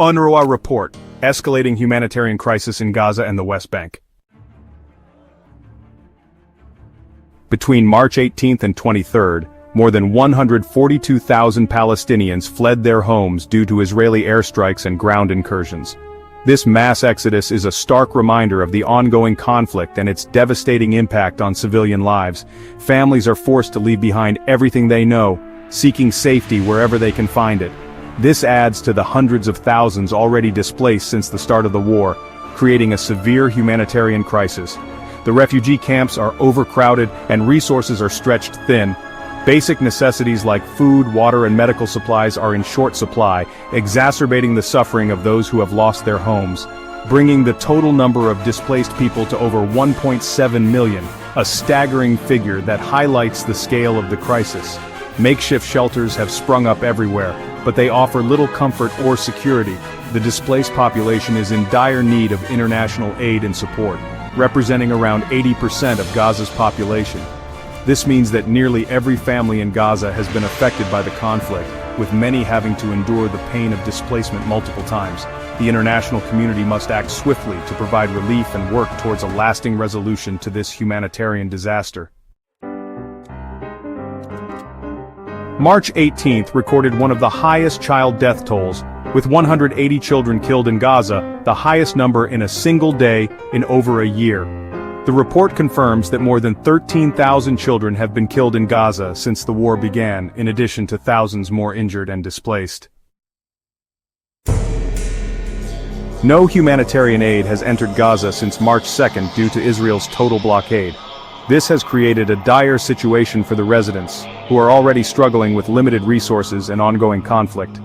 UNRWA report, escalating humanitarian crisis in Gaza and the West Bank. Between March 18th and 23rd, more than 142,000 Palestinians fled their homes due to Israeli airstrikes and ground incursions. This mass exodus is a stark reminder of the ongoing conflict and its devastating impact on civilian lives. Families are forced to leave behind everything they know, seeking safety wherever they can find it. This adds to the hundreds of thousands already displaced since the start of the war, creating a severe humanitarian crisis. The refugee camps are overcrowded and resources are stretched thin. Basic necessities like food, water, and medical supplies are in short supply, exacerbating the suffering of those who have lost their homes, bringing the total number of displaced people to over 1.7 million, a staggering figure that highlights the scale of the crisis. Makeshift shelters have sprung up everywhere, but they offer little comfort or security. The displaced population is in dire need of international aid and support, representing around 80% of Gaza's population. This means that nearly every family in Gaza has been affected by the conflict, with many having to endure the pain of displacement multiple times. The international community must act swiftly to provide relief and work towards a lasting resolution to this humanitarian disaster. March 18th recorded one of the highest child death tolls, with 180 children killed in Gaza, the highest number in a single day in over a year. The report confirms that more than 13,000 children have been killed in Gaza since the war began, in addition to thousands more injured and displaced. No humanitarian aid has entered Gaza since March 2nd due to Israel's total blockade. This has created a dire situation for the residents, who are already struggling with limited resources and ongoing conflict.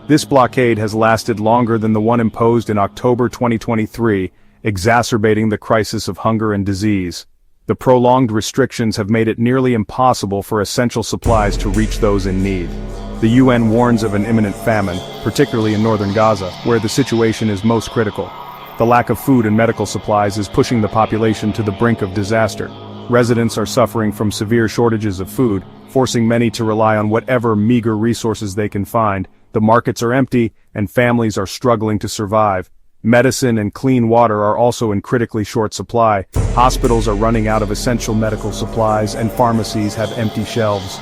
This blockade has lasted longer than the one imposed in October 2023, exacerbating the crisis of hunger and disease. The prolonged restrictions have made it nearly impossible for essential supplies to reach those in need. The UN warns of an imminent famine, particularly in northern Gaza, where the situation is most critical. The lack of food and medical supplies is pushing the population to the brink of disaster. Residents are suffering from severe shortages of food, forcing many to rely on whatever meager resources they can find. The markets are empty, and families are struggling to survive. Medicine and clean water are also in critically short supply. Hospitals are running out of essential medical supplies, and pharmacies have empty shelves.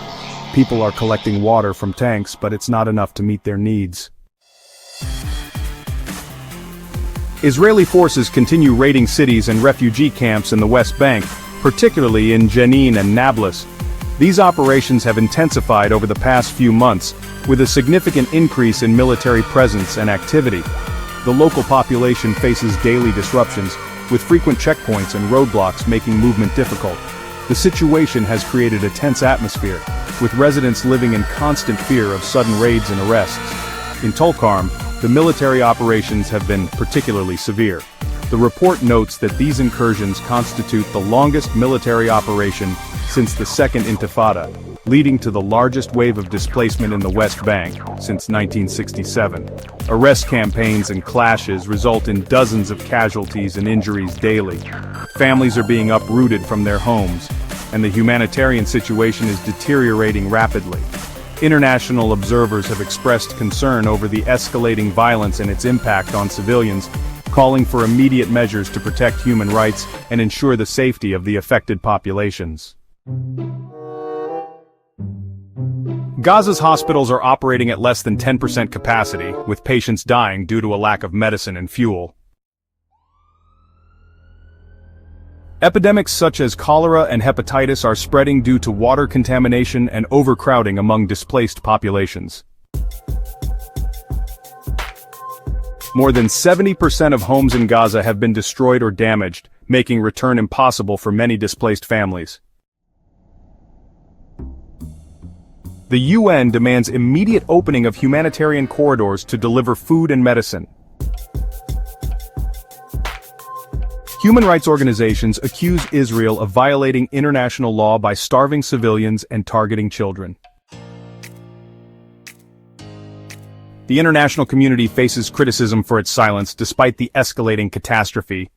People are collecting water from tanks, but it's not enough to meet their needs. Israeli forces continue raiding cities and refugee camps in the West Bank, particularly in Jenin and Nablus. These operations have intensified over the past few months, with a significant increase in military presence and activity. The local population faces daily disruptions, with frequent checkpoints and roadblocks making movement difficult. The situation has created a tense atmosphere, with residents living in constant fear of sudden raids and arrests. In Tulkarm, the military operations have been particularly severe. The report notes that these incursions constitute the longest military operation since the Second Intifada, leading to the largest wave of displacement in the West Bank since 1967. Arrest campaigns and clashes result in dozens of casualties and injuries daily. Families are being uprooted from their homes, and the humanitarian situation is deteriorating rapidly. International observers have expressed concern over the escalating violence and its impact on civilians, calling for immediate measures to protect human rights and ensure the safety of the affected populations. Gaza's hospitals are operating at less than 10% capacity, with patients dying due to a lack of medicine and fuel. Epidemics such as cholera and hepatitis are spreading due to water contamination and overcrowding among displaced populations. More than 70% of homes in Gaza have been destroyed or damaged, making return impossible for many displaced families. The UN demands immediate opening of humanitarian corridors to deliver food and medicine. Human rights organizations accuse Israel of violating international law by starving civilians and targeting children. The international community faces criticism for its silence despite the escalating catastrophe.